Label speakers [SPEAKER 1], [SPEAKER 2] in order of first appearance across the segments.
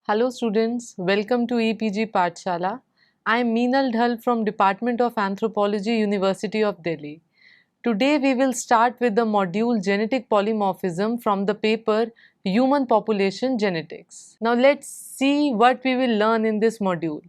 [SPEAKER 1] Hello students, welcome to EPG Pathshala. I am Meenal Dhal from Department of Anthropology, University of Delhi. Today we will start with the module Genetic Polymorphism from the paper Human Population Genetics. Now let's see what we will learn in this module.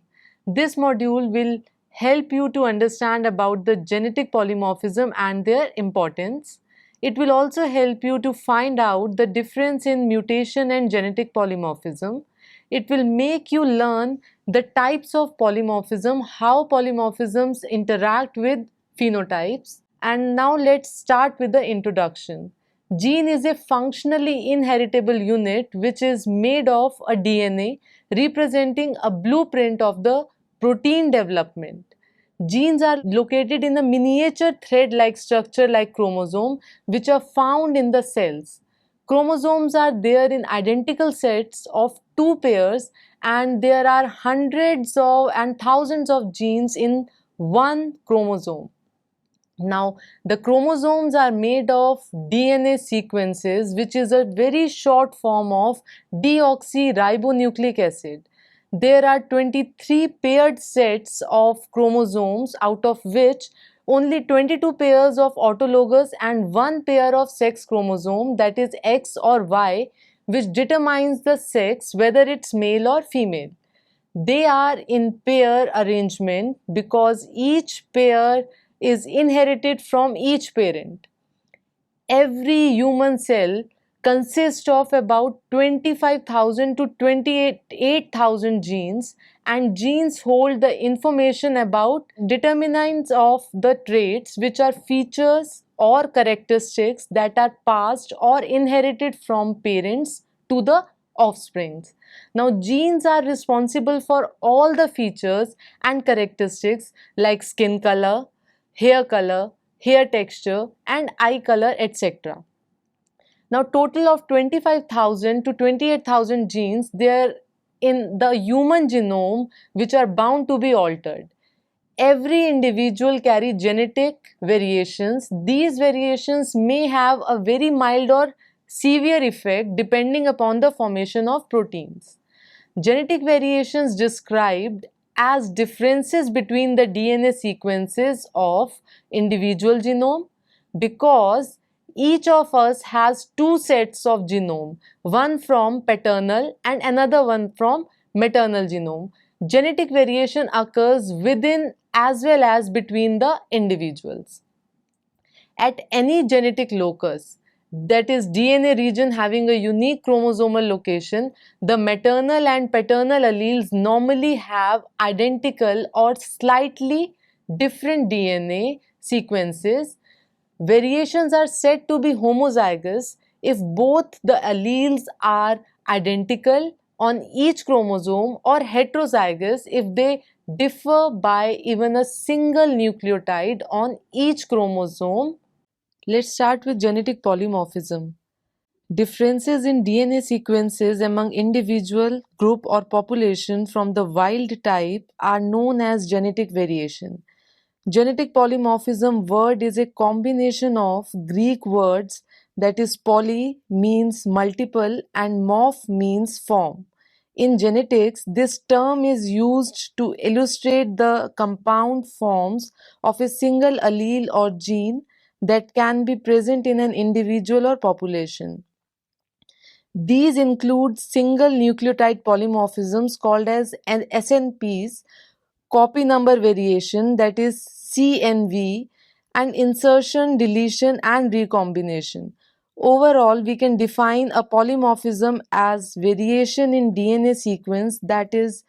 [SPEAKER 1] This module will help you to understand about the genetic polymorphism and their importance. It will also help you to find out the difference in mutation and genetic polymorphism. It will make you learn the types of polymorphism, how polymorphisms interact with phenotypes. And now let's start with the introduction. Gene is a functionally inheritable unit which is made of a DNA representing a blueprint of the protein development. Genes are located in a miniature thread-like structure like chromosome which are found in the cells. Chromosomes are there in identical sets of two pairs and there are hundreds of and thousands of genes in one chromosome. Now, the chromosomes are made of DNA sequences which is a very short form of deoxyribonucleic acid. There are 23 paired sets of chromosomes out of which only 22 pairs of autologous and one pair of sex chromosome, that is X or Y, which determines the sex whether it's male or female. They are in pair arrangement because each pair is inherited from each parent. Every human cell consists of about 25,000 to 28,000 genes, and genes hold the information about determinants of the traits which are features or characteristics that are passed or inherited from parents to the offsprings. Now, genes are responsible for all the features and characteristics like skin color, hair texture and eye color, etc. Now total of 25,000 to 28,000 genes there in the human genome which are bound to be altered. Every individual carry genetic variations. These variations may have a very mild or severe effect depending upon the formation of proteins. Genetic variations described as differences between the DNA sequences of individual genome because each of us has two sets of genome, one from paternal and another one from maternal genome. Genetic variation occurs within as well as between the individuals. At any genetic locus, that is DNA region having a unique chromosomal location, the maternal and paternal alleles normally have identical or slightly different DNA sequences. Variations are said to be homozygous if both the alleles are identical on each chromosome, or heterozygous if they differ by even a single nucleotide on each chromosome. Let's start with genetic polymorphism. Differences in DNA sequences among individual, group or population from the wild type are known as genetic variation. Genetic polymorphism word is a combination of Greek words, that is poly means multiple and morph means form. In genetics, this term is used to illustrate the compound forms of a single allele or gene that can be present in an individual or population. These include single nucleotide polymorphisms called as SNPs, copy number variation, that is CNV, and insertion, deletion and recombination. Overall, we can define a polymorphism as variation in DNA sequence that is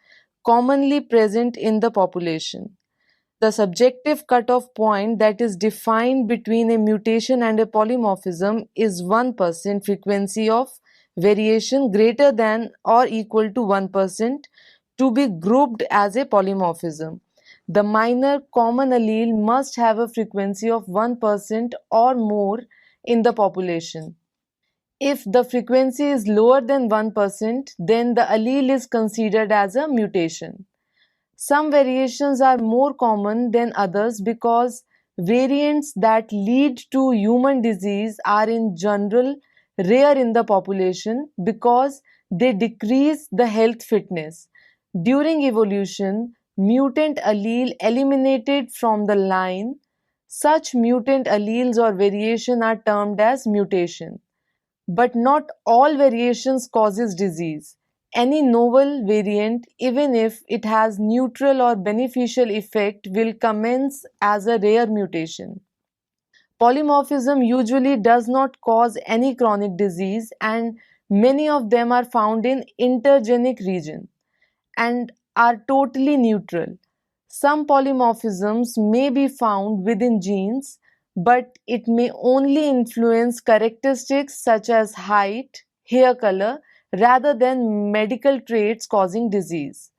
[SPEAKER 1] commonly present in the population. The subjective cutoff point that is defined between a mutation and a polymorphism is 1% frequency of variation greater than or equal to 1% to be grouped as a polymorphism. The minor common allele must have a frequency of 1% or more in the population. If the frequency is lower than 1%, then the allele is considered as a mutation. Some variations are more common than others because variants that lead to human disease are in general rare in the population because they decrease the health fitness. During evolution, mutant allele eliminated from the line. Such mutant alleles or variation are termed as mutation. But not all variations causes disease. Any novel variant, even if it has neutral or beneficial effect, will commence as a rare mutation. Polymorphism usually does not cause any chronic disease, and many of them are found in intergenic region and are totally neutral. Some polymorphisms may be found within genes, but it may only influence characteristics such as height, hair color, rather than medical traits causing disease.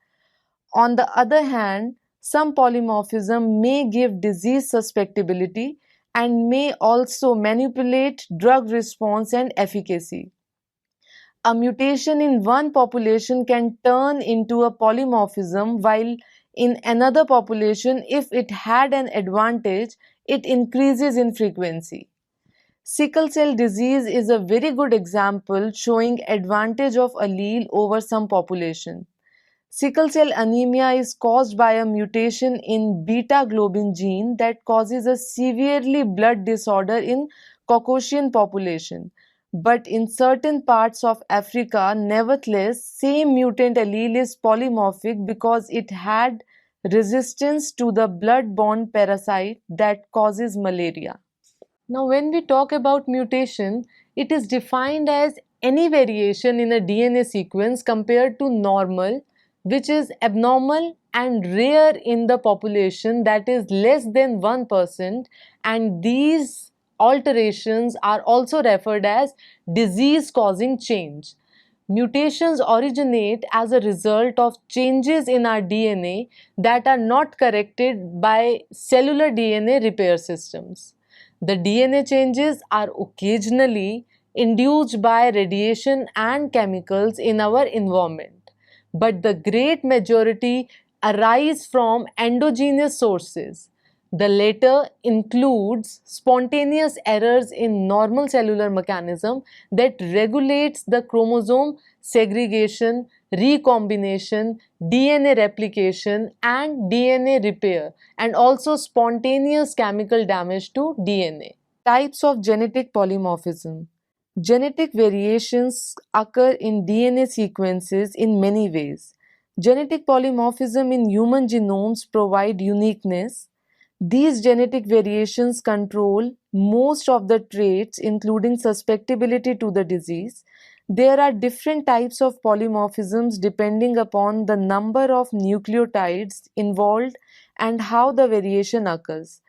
[SPEAKER 1] On the other hand, some polymorphism may give disease susceptibility and may also manipulate drug response and efficacy. A mutation in one population can turn into a polymorphism, while in another population, if it had an advantage, it increases in frequency. Sickle cell disease is a very good example showing advantage of allele over some population. Sickle cell anemia is caused by a mutation in beta globin gene that causes a severely blood disorder in Caucasian population. But in certain parts of Africa, nevertheless, same mutant allele is polymorphic because it had resistance to the blood-borne parasite that causes malaria. Now, when we talk about mutation, it is defined as any variation in a DNA sequence compared to normal, which is abnormal and rare in the population, that is less than 1%, and these alterations are also referred as disease causing change. Mutations originate as a result of changes in our DNA that are not corrected by cellular DNA repair systems. The DNA changes are occasionally induced by radiation and chemicals in our environment, but the great majority arise from endogenous sources. The latter includes spontaneous errors in normal cellular mechanism that regulates the chromosome segregation, recombination, DNA replication and DNA repair, and also spontaneous chemical damage to DNA. Types of genetic polymorphism. Genetic variations occur in DNA sequences in many ways. Genetic polymorphism in human genomes provide uniqueness. These genetic variations control most of the traits, including susceptibility to the disease. There are different types of polymorphisms depending upon the number of nucleotides involved and how the variation occurs.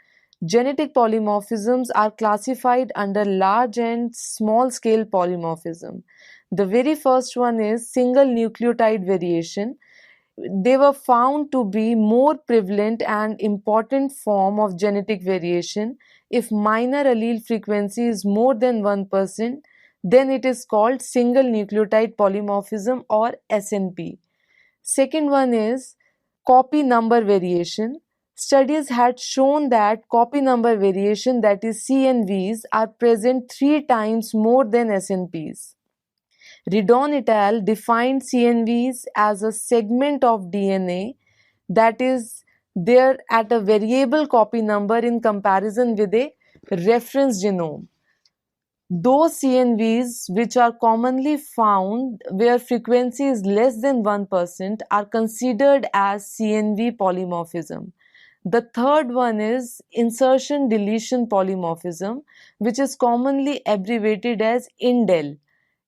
[SPEAKER 1] Genetic polymorphisms are classified under large and small scale polymorphism. The very first one is single nucleotide variation. They were found to be more prevalent and important form of genetic variation. If minor allele frequency is more than 1%, then it is called single nucleotide polymorphism or SNP. Second one is copy number variation. Studies had shown that copy number variation, that is CNVs, are present 3 times more than SNPs. Redon et al. Defined CNVs as a segment of DNA that is there at a variable copy number in comparison with a reference genome. Those CNVs which are commonly found where frequency is less than 1% are considered as CNV polymorphism. The third one is insertion deletion polymorphism, which is commonly abbreviated as INDEL,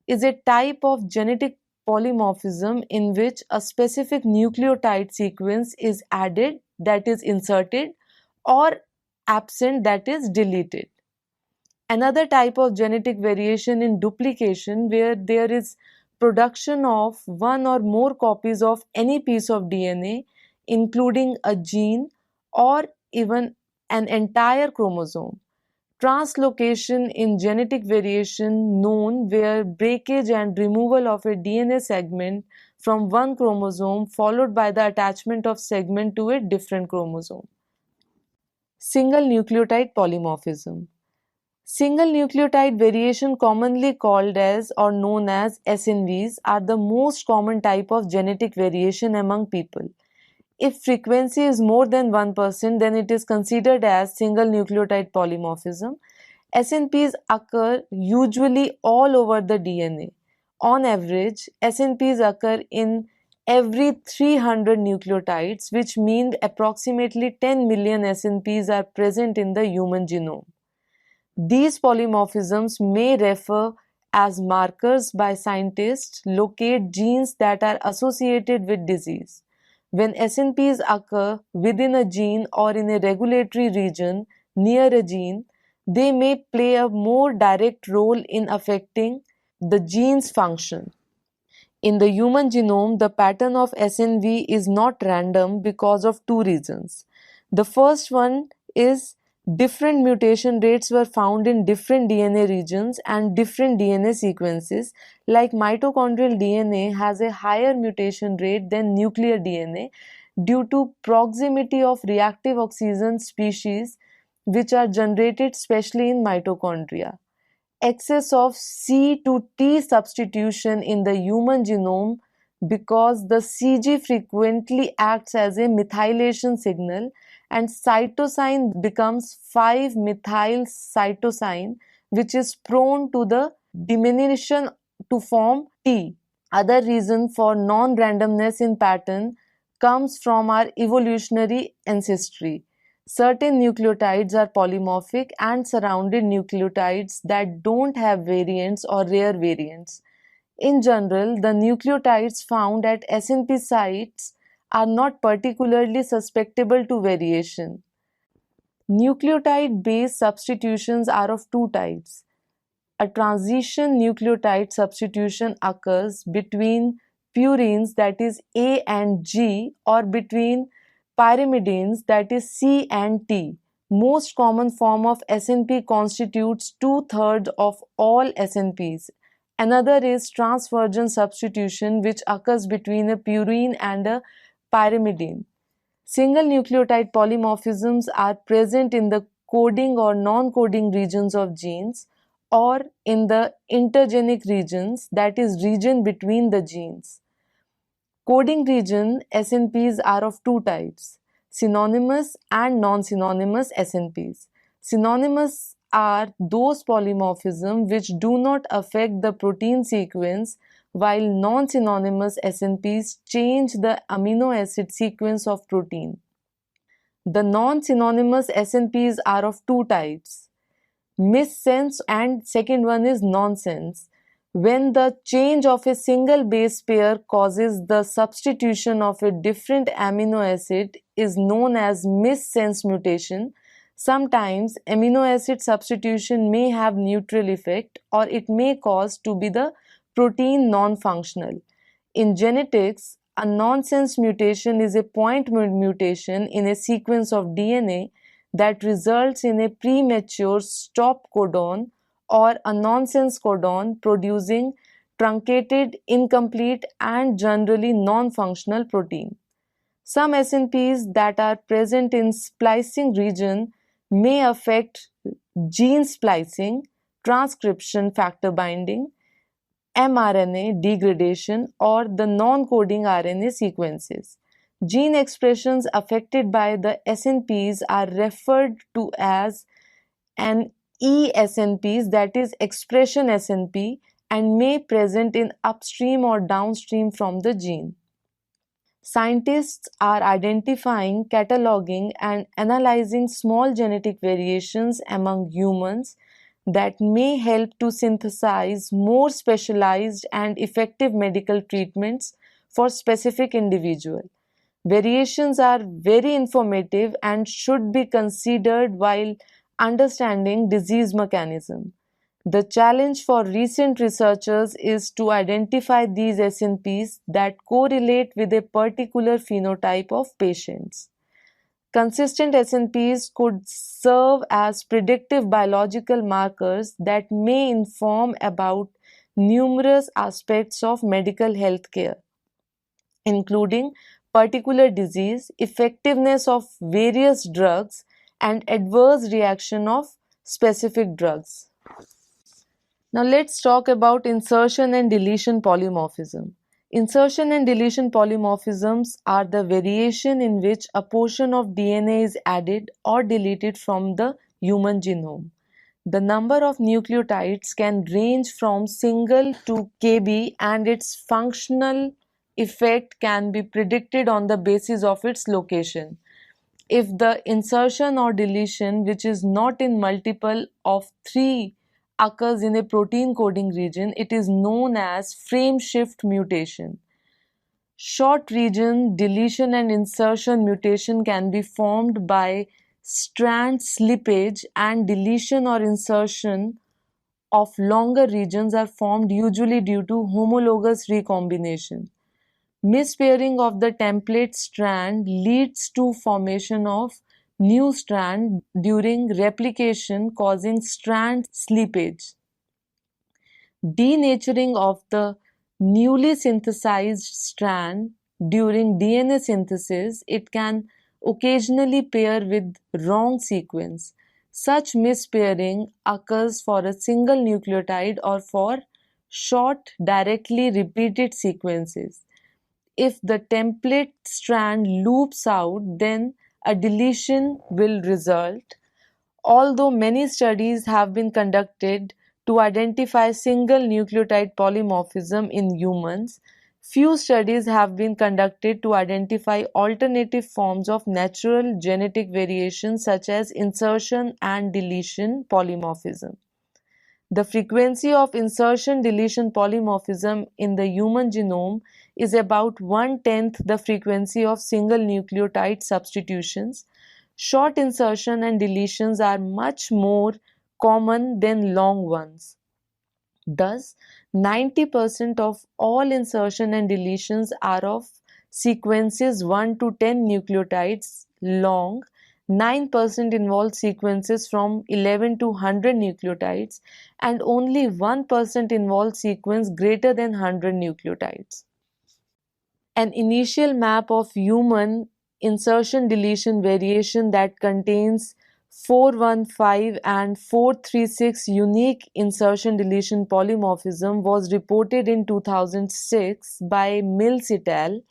[SPEAKER 1] is a type of genetic polymorphism in which a specific nucleotide sequence is added, that is inserted, or absent, that is deleted. Another type of genetic variation in duplication, where there is production of one or more copies of any piece of DNA, including a gene or even an entire chromosome. Translocation in genetic variation known where breakage and removal of a DNA segment from one chromosome followed by the attachment of segment to a different chromosome. Single nucleotide polymorphism. Single nucleotide variation, commonly called as or known as SNVs, are the most common type of genetic variation among people. If frequency is more than 1%, then it is considered as single nucleotide polymorphism. SNPs occur usually all over the DNA. On average, SNPs occur in every 300 nucleotides, which means approximately 10 million SNPs are present in the human genome. These polymorphisms may refer as markers by scientists locate genes that are associated with disease. When SNPs occur within a gene or in a regulatory region near a gene, they may play a more direct role in affecting the gene's function. In the human genome, the pattern of SNV is not random because of two reasons. The first one is different mutation rates were found in different DNA regions and different DNA sequences. Like mitochondrial DNA has a higher mutation rate than nuclear DNA due to proximity of reactive oxygen species which are generated specially in mitochondria. Excess of C to T substitution in the human genome, because the CG frequently acts as a methylation signal and cytosine becomes 5-methyl cytosine, which is prone to the diminution to form T. Other reason for non-randomness in pattern comes from our evolutionary ancestry. Certain nucleotides are polymorphic and surrounded nucleotides that don't have variants or rare variants. In general, the nucleotides found at SNP sites are not particularly susceptible to variation. Nucleotide-based substitutions are of two types. A transition nucleotide substitution occurs between purines, that is A and G, or between pyrimidines, that is C and T. Most common form of SNP constitutes two-thirds of all SNPs. Another is transversion substitution, which occurs between a purine and a pyrimidine. Single nucleotide polymorphisms are present in the coding or non-coding regions of genes or in the intergenic regions, that is region between the genes. Coding region SNPs are of two types, synonymous and non-synonymous SNPs. Synonymous are those polymorphisms which do not affect the protein sequence, while non-synonymous SNPs change the amino acid sequence of protein. The non-synonymous SNPs are of two types, missense and second one is nonsense. When the change of a single base pair causes the substitution of a different amino acid is known as missense mutation. Sometimes amino acid substitution may have neutral effect or it may cause to be the protein non-functional. In genetics, a nonsense mutation is a point mutation in a sequence of DNA that results in a premature stop codon or a nonsense codon producing truncated, incomplete, and generally non-functional protein. Some SNPs that are present in splicing region may affect gene splicing, transcription factor binding, mRNA degradation, or the non-coding RNA sequences. Gene expressions affected by the SNPs are referred to as an ESNPs, that is expression SNP, and may present in upstream or downstream from the gene. Scientists are identifying, cataloging, and analyzing small genetic variations among humans that may help to synthesize more specialized and effective medical treatments for specific individuals. Variations are very informative and should be considered while understanding disease mechanism. The challenge for recent researchers is to identify these SNPs that correlate with a particular phenotype of patients. Consistent SNPs could serve as predictive biological markers that may inform about numerous aspects of medical health care, including particular disease, effectiveness of various drugs, and adverse reaction of specific drugs. Now let's talk about insertion and deletion polymorphism. Insertion and deletion polymorphisms are the variation in which a portion of DNA is added or deleted from the human genome. The number of nucleotides can range from single to kb, and its functional effect can be predicted on the basis of its location. If the insertion or deletion, which is not in multiple of 3, occurs in a protein coding region, it is known as frame shift mutation. Short region deletion and insertion mutation can be formed by strand slippage, and deletion or insertion of longer regions are formed usually due to homologous recombination. Mispairing of the template strand leads to formation of new strand during replication, causing strand slippage. Denaturing of the newly synthesized strand during DNA synthesis, it can occasionally pair with wrong sequence. Such mispairing occurs for a single nucleotide or for short directly repeated sequences. If the template strand loops out, then a deletion will result. Although many studies have been conducted to identify single nucleotide polymorphism in humans, few studies have been conducted to identify alternative forms of natural genetic variation such as insertion and deletion polymorphism. The frequency of insertion-deletion polymorphism in the human genome is about 1/10 the frequency of single nucleotide substitutions. Short insertion and deletions are much more common than long ones. Thus, 90% of all insertion and deletions are of sequences 1 to 10 nucleotides long, 9% involve sequences from 11 to 100 nucleotides, and only 1% involve sequence greater than 100 nucleotides. An initial map of human insertion deletion variation that contains 415 and 436 unique insertion deletion polymorphism was reported in 2006 by Mills et al.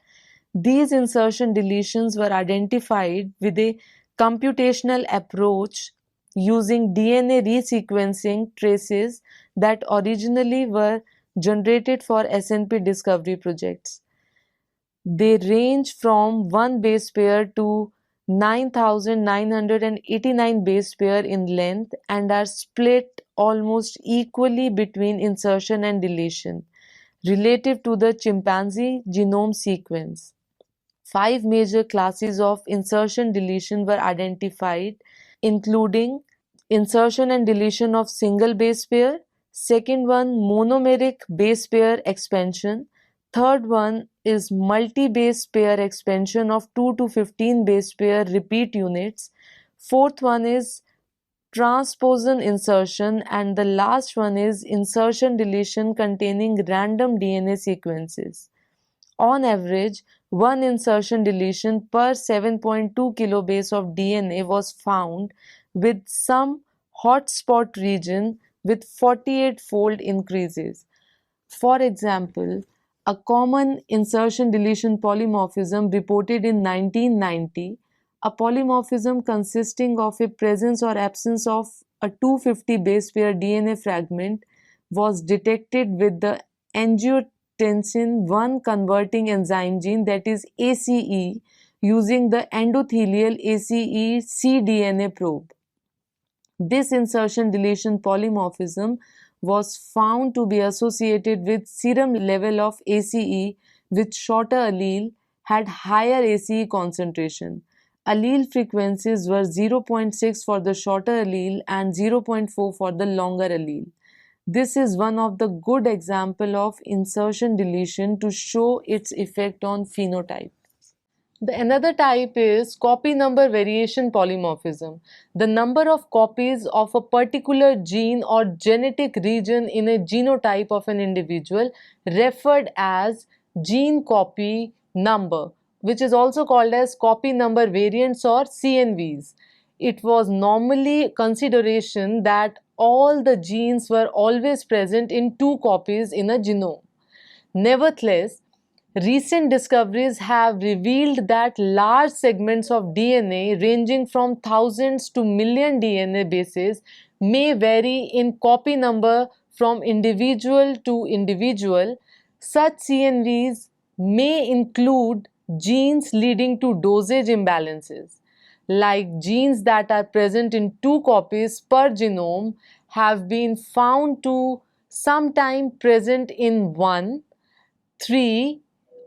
[SPEAKER 1] These insertion deletions were identified with a computational approach using DNA resequencing traces that originally were generated for SNP discovery projects. They range from 1 base pair to 9,989 base pair in length and are split almost equally between insertion and deletion relative to the chimpanzee genome sequence. 5 major classes of insertion deletion were identified, including insertion and deletion of single base pair, second one monomeric base pair expansion, third one is multi-base pair expansion of 2 to 15 base pair repeat units, fourth one is transposon insertion, and the last one is insertion deletion containing random DNA sequences. On average, one insertion deletion per 7.2 kilobase of DNA was found, with some hotspot region with 48-fold increases. For example, a common insertion deletion polymorphism reported in 1990, a polymorphism consisting of a presence or absence of a 250 base pair DNA fragment, was detected with the angiotensin 1 converting enzyme gene, that is ACE, using the endothelial ACE cDNA probe. This insertion deletion polymorphism was found to be associated with serum level of ACE with shorter allele had higher ACE concentration. Allele frequencies were 0.6 for the shorter allele and 0.4 for the longer allele. This is one of the good example of insertion deletion to show its effect on phenotype. The another type is copy number variation polymorphism. The number of copies of a particular gene or genetic region in a genotype of an individual, referred as gene copy number, which is also called as copy number variants or CNVs. it was normally consideration that all the genes were always present in two copies in a genome. Nevertheless, recent discoveries have revealed that large segments of DNA ranging from thousands to million DNA bases may vary in copy number from individual to individual. Such CNVs may include genes leading to dosage imbalances, like genes that are present in two copies per genome have been found to sometime present in one, three,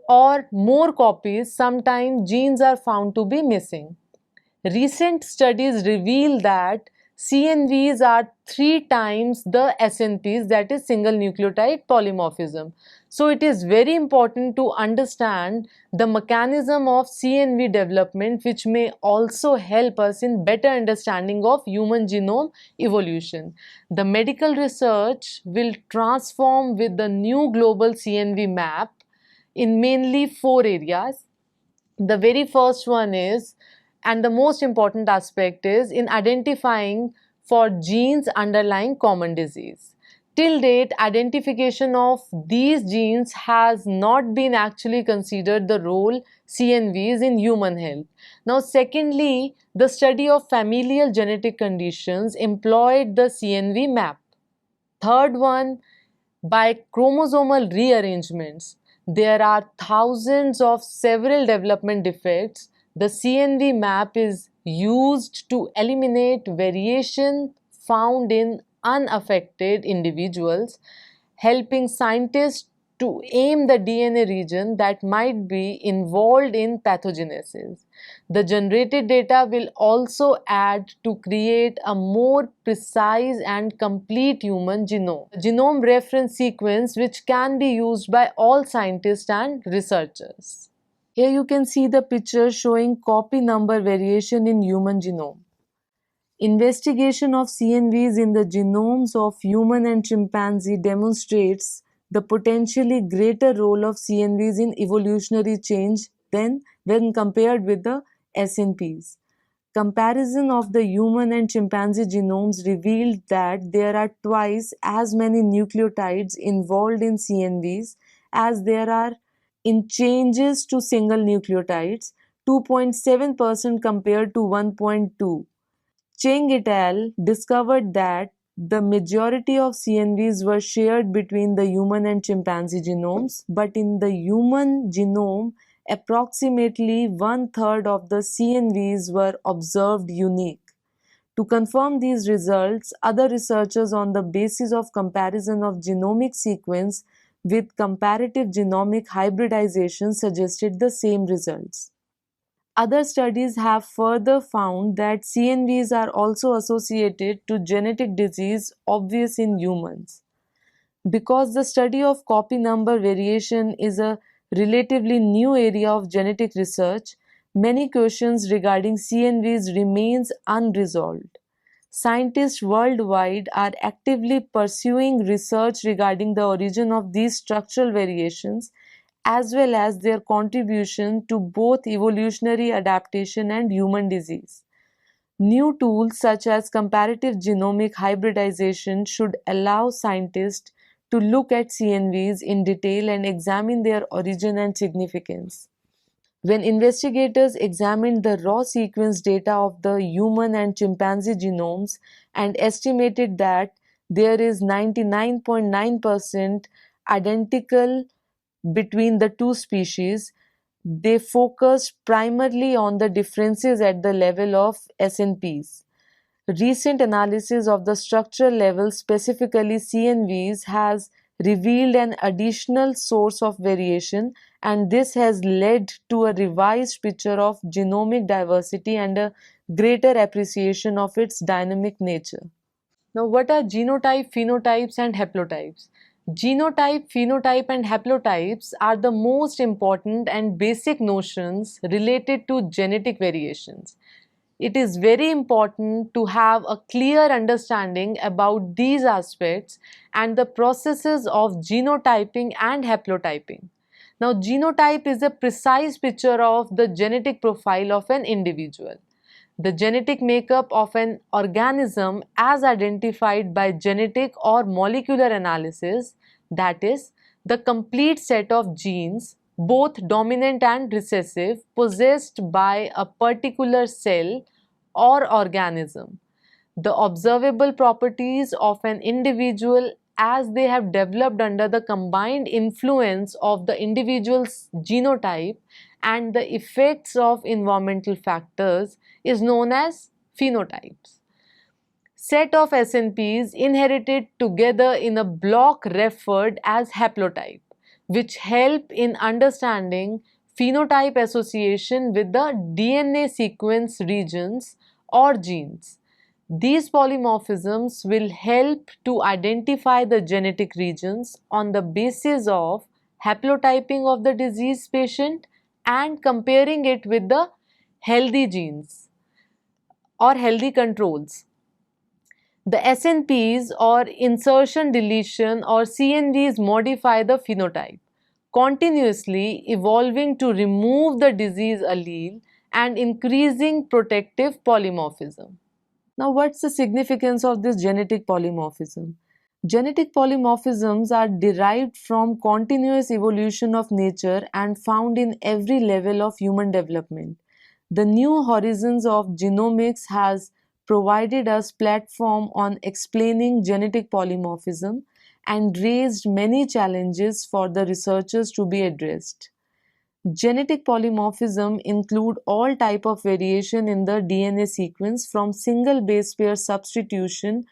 [SPEAKER 1] or more copies. Sometimes genes are found to be missing. Recent studies reveal that CNVs are 3 times the SNPs, that is single nucleotide polymorphism. So it is very important to understand the mechanism of CNV development, which may also help us in better understanding of human genome evolution. The medical research will transform with the new global CNV map in mainly 4 areas. The very first one is, and the most important aspect is, in identifying for genes underlying common disease. Till date, identification of these genes has not been actually considered the role CNVs in human health. Now, secondly, the study of familial genetic conditions employed the CNV map. Third one, by chromosomal rearrangements. There are thousands of several development defects. The CNV map is used to eliminate variation found in unaffected individuals, helping scientists to aim the DNA region that might be involved in pathogenesis. The generated data will also add to create a more precise and complete human genome. Genome reference sequence, which can be used by all scientists and researchers. Here you can see the picture showing copy number variation in human genome. Investigation of CNVs in the genomes of human and chimpanzee demonstrates the potentially greater role of CNVs in evolutionary change than when compared with the SNPs. Comparison of the human and chimpanzee genomes revealed that there are twice as many nucleotides involved in CNVs as there are in changes to single nucleotides, 2.7% compared to 1.2. Cheng et al. Discovered that the majority of CNVs were shared between the human and chimpanzee genomes, but in the human genome, approximately one-third of the CNVs were observed unique. To confirm these results, other researchers, on the basis of comparison of genomic sequence with comparative genomic hybridization, suggested the same results. Other studies have further found that CNVs are also associated to genetic disease obvious in humans. Because the study of copy number variation is a relatively new area of genetic research, many questions regarding CNVs remains unresolved. Scientists worldwide are actively pursuing research regarding the origin of these structural variations as well as their contribution to both evolutionary adaptation and human disease. New tools such as comparative genomic hybridization should allow scientists to look at CNVs in detail and examine their origin and significance. When investigators examined the raw sequence data of the human and chimpanzee genomes and estimated that there is 99.9% identical between the two species, they focused primarily on the differences at the level of SNPs. Recent analysis of the structural level, specifically CNVs, has revealed an additional source of variation, and this has led to a revised picture of genomic diversity and a greater appreciation of its dynamic nature. Now, what are genotype, phenotypes, and haplotypes? Genotype, phenotype, and haplotypes are the most important and basic notions related to genetic variations. It is very important to have a clear understanding about these aspects and the processes of genotyping and haplotyping. Now, genotype is a precise picture of the genetic profile of an individual. the genetic makeup of an organism as identified by genetic or molecular analysis, that is, the complete set of genes, both dominant and recessive, possessed by a particular cell or organism. The observable properties of an individual as they have developed under the combined influence of the individual's genotype and the effects of environmental factors is known as phenotypes. Set of SNPs inherited together in a block referred as haplotype, which help in understanding phenotype association with the DNA sequence regions or genes. These polymorphisms will help to identify the genetic regions on the basis of haplotyping of the disease patient and comparing it with the healthy genes or healthy controls. The SNPs or insertion deletion or CNVs modify the phenotype, continuously evolving to remove the disease allele and increasing protective polymorphism. Now, what's the significance of this genetic polymorphism? Genetic polymorphisms are derived from continuous evolution of nature and found in every level of human development. The new horizons of genomics has provided us platform on explaining genetic polymorphism and raised many challenges for the researchers to be addressed. Genetic polymorphism include all type of variation in the DNA sequence from single base pair substitution,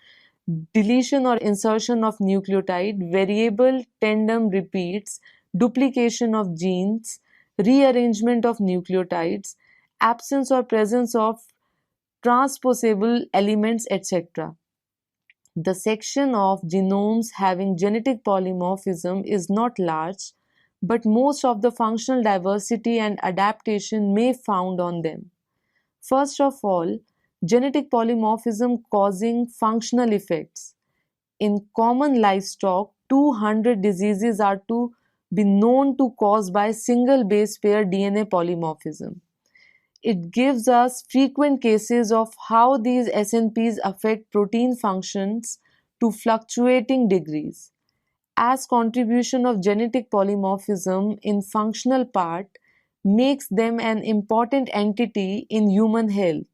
[SPEAKER 1] deletion or insertion of nucleotide, variable tandem repeats, duplication of genes, rearrangement of nucleotides, absence or presence of transposable elements, etc. The section of genomes having genetic polymorphism is not large, but most of the functional diversity and adaptation may found on them. First of all, genetic polymorphism causing functional effects. In common livestock, 200 diseases are to be known to cause by single base pair DNA polymorphism. It gives us frequent cases of how these SNPs affect protein functions to fluctuating degrees. As contribution of genetic polymorphism in functional part makes them an important entity in human health.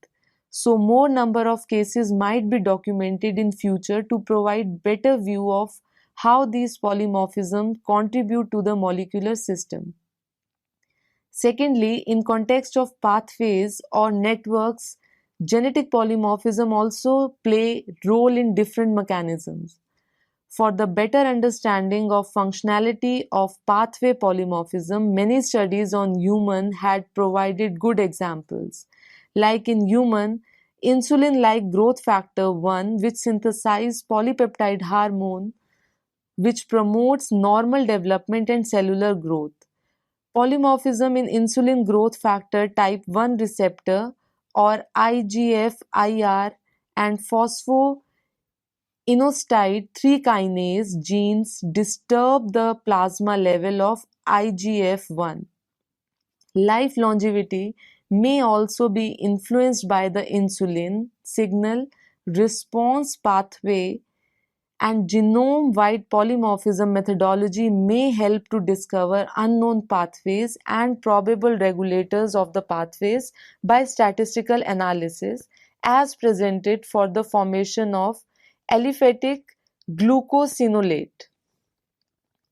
[SPEAKER 1] So more number of cases might be documented in future to provide better view of how these polymorphisms contribute to the molecular system. Secondly, in context of pathways or networks, genetic polymorphism also play role in different mechanisms. For the better understanding of functionality of pathway polymorphism, many studies on human had provided good examples. Like in human, insulin-like growth factor 1 which synthesizes polypeptide hormone which promotes normal development and cellular growth. Polymorphism in insulin growth factor type 1 receptor or IGF-IR and phosphoinositide 3 kinase genes disturb the plasma level of IGF-1. Life longevity may also be influenced by the insulin signal response pathway, and genome-wide polymorphism methodology may help to discover unknown pathways and probable regulators of the pathways by statistical analysis as presented for the formation of aliphatic glucosinolate.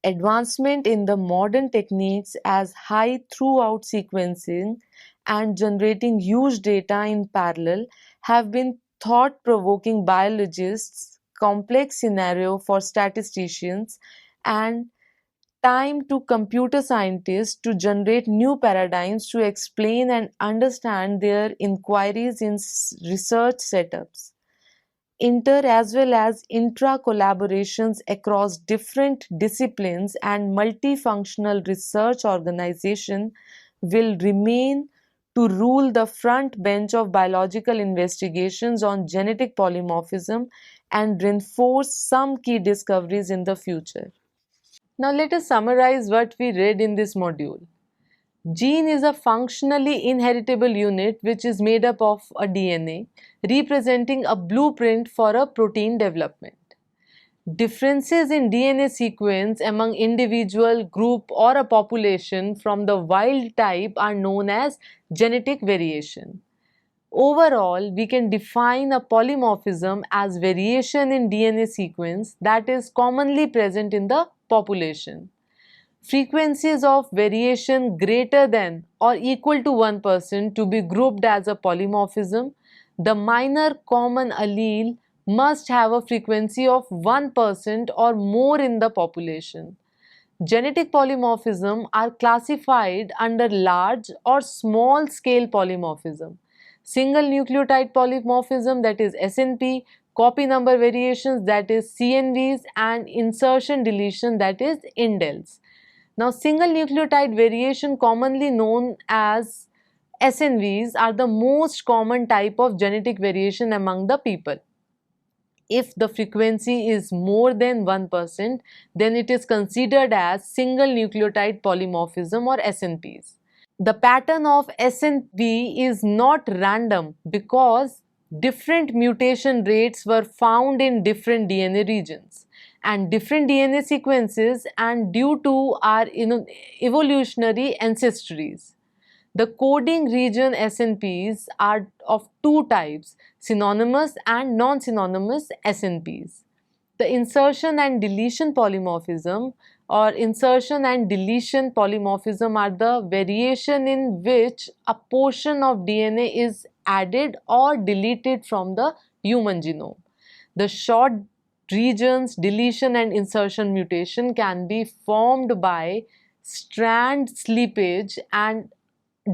[SPEAKER 1] Advancement in the modern techniques as high throughput sequencing and generating huge data in parallel have been thought-provoking biologists, complex scenario for statisticians, and time to computer scientists to generate new paradigms to explain and understand their inquiries in research setups. Inter as well as intra collaborations across different disciplines and multifunctional research organization will remain to rule the front bench of biological investigations on genetic polymorphism and reinforce some key discoveries in the future. Now let us summarize what we read in this module. Gene is a functionally inheritable unit which is made up of a DNA, representing a blueprint for a protein development. Differences in DNA sequence among individual, group or a population from the wild type are known as genetic variation. Overall, we can define a polymorphism as variation in DNA sequence that is commonly present in the population. Frequencies of variation greater than or equal to 1% to be grouped as a polymorphism. The minor common allele must have a frequency of 1% or more in the population. Genetic polymorphism are classified under large or small scale polymorphism. Single nucleotide polymorphism, that is SNP, copy number variations, that is CNVs, and insertion deletion, that is indels. Now, single nucleotide variation, commonly known as SNVs, are the most common type of genetic variation among the people. If the frequency is more than 1%, then it is considered as single nucleotide polymorphism or SNPs. The pattern of SNP is not random because different mutation rates were found in different DNA regions and different DNA sequences and due to our evolutionary ancestries. The coding region SNPs are of two types, synonymous and non-synonymous SNPs. The insertion and deletion polymorphism or insertion and deletion polymorphism are the variation in which a portion of DNA is added or deleted from the human genome. The short regions deletion and insertion mutation can be formed by strand slippage, and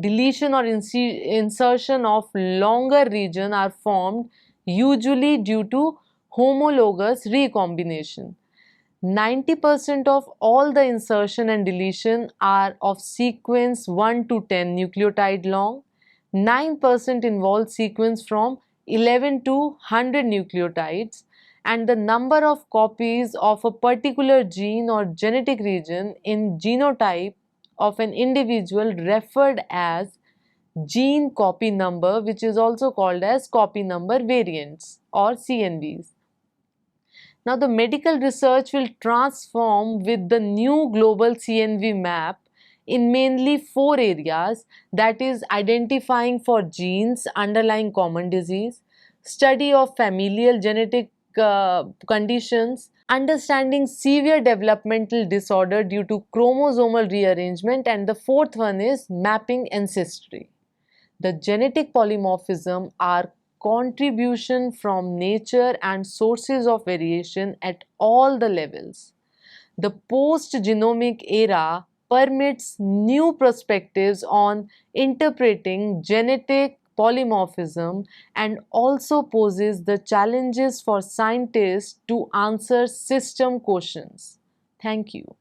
[SPEAKER 1] deletion or insertion of longer region are formed usually due to homologous recombination. 90% of all the insertion and deletion are of sequence 1 to 10 nucleotide long. 9% involve sequence from 11 to 100 nucleotides, and the number of copies of a particular gene or genetic region in genotype of an individual referred as gene copy number, which is also called as copy number variants or CNVs. Now, the medical research will transform with the new global CNV map in mainly four areas, that is identifying for genes underlying common disease, study of familial genetic conditions, understanding severe developmental disorder due to chromosomal rearrangement, and the fourth one is mapping ancestry. The genetic polymorphism are contribution from nature and sources of variation at all the levels. The post-genomic era permits new perspectives on interpreting genetic polymorphism and also poses the challenges for scientists to answer system questions. Thank you.